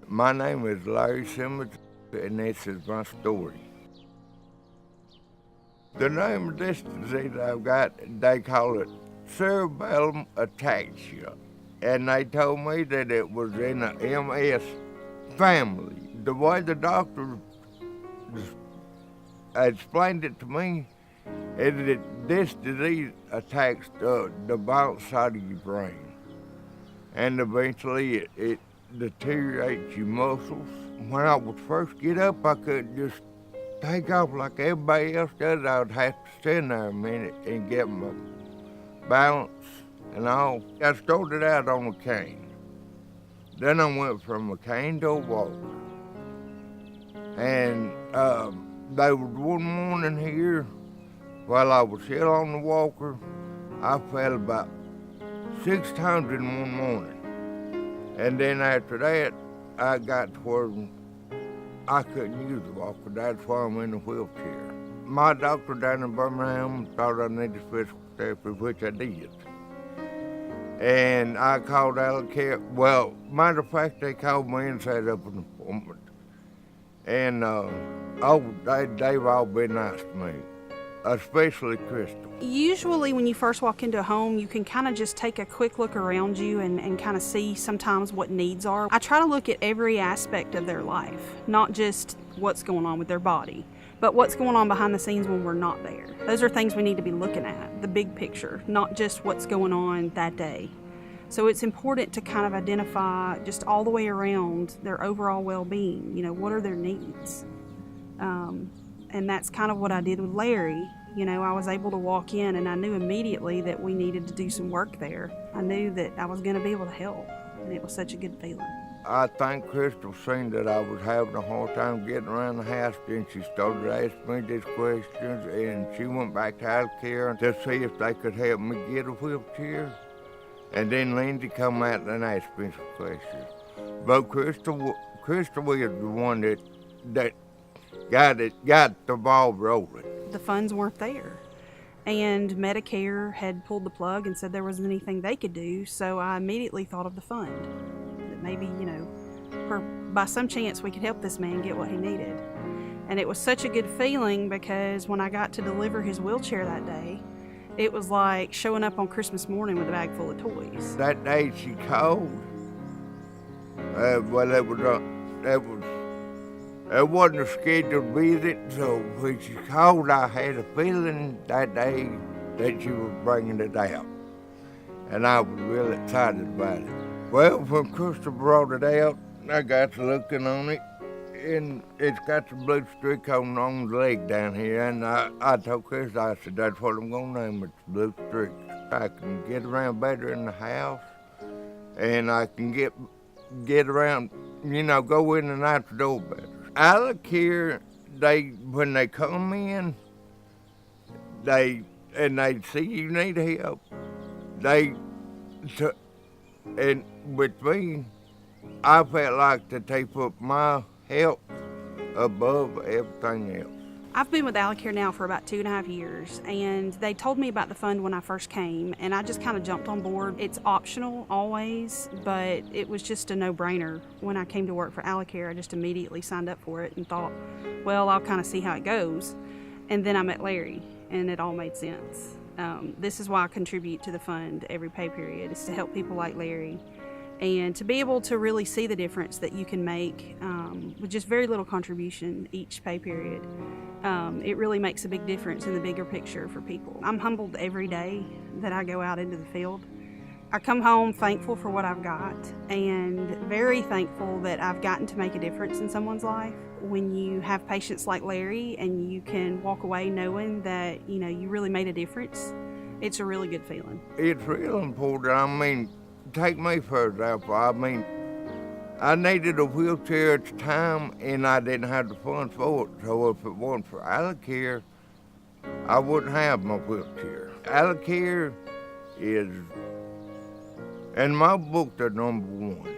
My name is Larry Simmons, and this is my story. The name of this disease I've got, they call it cerebellum ataxia. And they told me that it was in the MS family. The way the doctor explained it to me is that this disease attacks the bottom side of your brain. And eventually it deteriorates your muscles. When I would first get up, I couldn't just take off like everybody else does. I would have to stand there a minute and get my balance and all. I started out on a cane. Then I went from a cane to a walker. And there was one morning here, while I was still on the walker, I fell about 6 times in one morning. And then after that, I got to where I couldn't use the walker. That's why I'm in a wheelchair. My doctor down in Birmingham thought I needed physical therapy, which I did. And I called Alacare. Well, matter of fact, they called me and set up an appointment. And they've all been nice to me, especially Crystal. Usually when you first walk into a home, you can kind of just take a quick look around you and kind of see sometimes what needs are. I try to look at every aspect of their life, not just what's going on with their body, but what's going on behind the scenes when we're not there. Those are things we need to be looking at, the big picture, not just what's going on that day. So it's important to kind of identify just all the way around their overall well-being. What are their needs? And that's kind of what I did with Larry. I was able to walk in and I knew immediately that we needed to do some work there. I knew that I was going to be able to help, and it was such a good feeling. I think Crystal seen that I was having a hard time getting around the house, and she started asking me these questions, and she went back to Alacare to see if they could help me get a wheelchair. And then Lindsay come out and asked me some questions. But Crystal is the one that got the ball rolling. The funds weren't there, and Medicare had pulled the plug and said there wasn't anything they could do, so I immediately thought of the fund, that maybe, by some chance we could help this man get what he needed. And it was such a good feeling because when I got to deliver his wheelchair that day, it was like showing up on Christmas morning with a bag full of toys. That day she called, it wasn't a scheduled visit, so when she called, I had a feeling that day that she was bringing it out. And I was really excited about it. Well, when Crystal brought it out, I got to looking on it, and it's got the blue streak on the leg down here. And I told Crystal, I said, that's what I'm going to name it, Blue Streak. I can get around better in the house, and I can get around, go in and out the door better. Alacare, when they come in, they see you need help. And with me, I felt like that they put my health above everything else. I've been with Alacare now for about 2.5 years, and they told me about the fund when I first came, and I just kind of jumped on board. It's optional always, but it was just a no-brainer. When I came to work for Alacare, I just immediately signed up for it and thought, well, I'll kind of see how it goes. And then I met Larry, and it all made sense. This is why I contribute to the fund every pay period, is to help people like Larry and to be able to really see the difference that you can make with just very little contribution each pay period. It really makes a big difference in the bigger picture for people. I'm humbled every day that I go out into the field. I come home thankful for what I've got and very thankful that I've gotten to make a difference in someone's life. When you have patients like Larry and you can walk away knowing that you really made a difference, it's a really good feeling. It's real important. Take me for example. I needed a wheelchair at the time, and I didn't have the funds for it. So if it wasn't for Alacare, I wouldn't have my wheelchair. Alacare is, in my book, the number one.